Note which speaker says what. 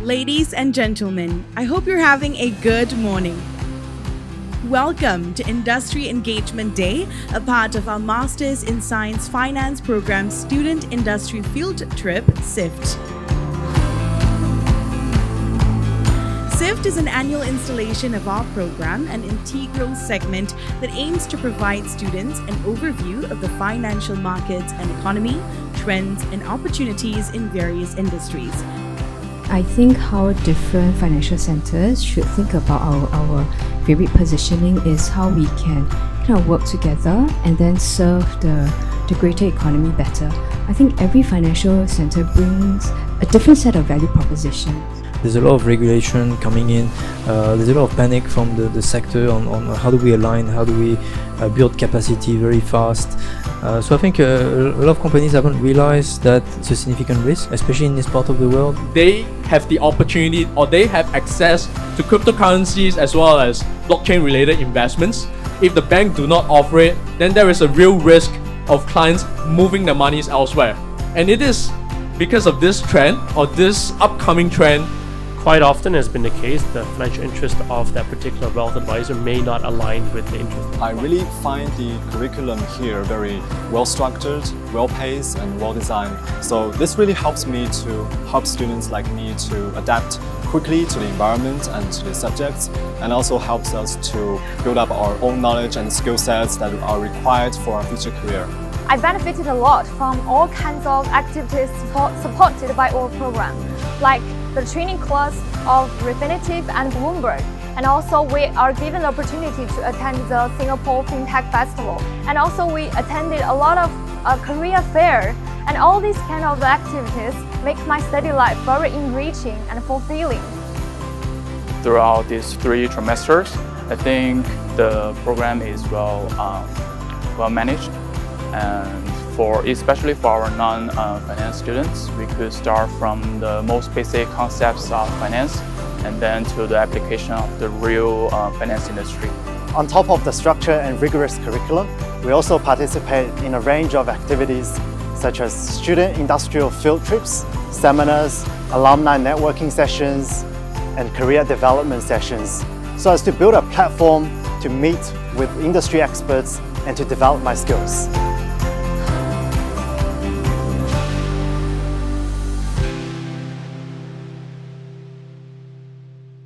Speaker 1: Ladies and gentlemen, I hope you're having a good morning. Welcome to Industry Engagement Day, a part of our Masters in Science Finance program Student Industry Field Trip, SIFT. SIFT is an annual installation of our program, an integral segment that aims to provide students an overview of the financial markets and economy, trends, and opportunities in various industries.
Speaker 2: I think how different financial centers should think about our varied positioning is how we can kind of work together and then serve the greater economy better. I think every financial center brings a different set of value propositions.
Speaker 3: There's a lot of regulation coming in. There's a lot of panic from the sector on how do we align, how do we build capacity very fast. So I think a lot of companies haven't realized that it's a significant risk, especially in this part of the world.
Speaker 4: They have the opportunity or they have access to cryptocurrencies as well as blockchain related investments. If the bank do not offer it, then there is a real risk of clients moving their monies elsewhere. And it is because of this trend or this upcoming trend.
Speaker 5: Quite often has been the case, the financial interest of that particular wealth advisor may not align with the interest.
Speaker 6: I really find the curriculum here very well structured, well paced and well designed. So this really helps me to help students like me to adapt quickly to the environment and to the subjects, and also helps us to build up our own knowledge and skill sets that are required for our future career.
Speaker 7: I benefited a lot from all kinds of activities supported by our program, like the training class of Refinitiv and Bloomberg. And also we are given the opportunity to attend the Singapore FinTech Festival. And also we attended a lot of career fair. And all these kind of activities make my study life very enriching and fulfilling.
Speaker 8: Throughout these 3 trimesters, I think the program is well managed. And especially for our non-finance students, we could start from the most basic concepts of finance and then to the application of the real finance industry.
Speaker 9: On top of the structure and rigorous curriculum, we also participate in a range of activities such as student industrial field trips, seminars, alumni networking sessions, and career development sessions, so as to build a platform to meet with industry experts and to develop my skills.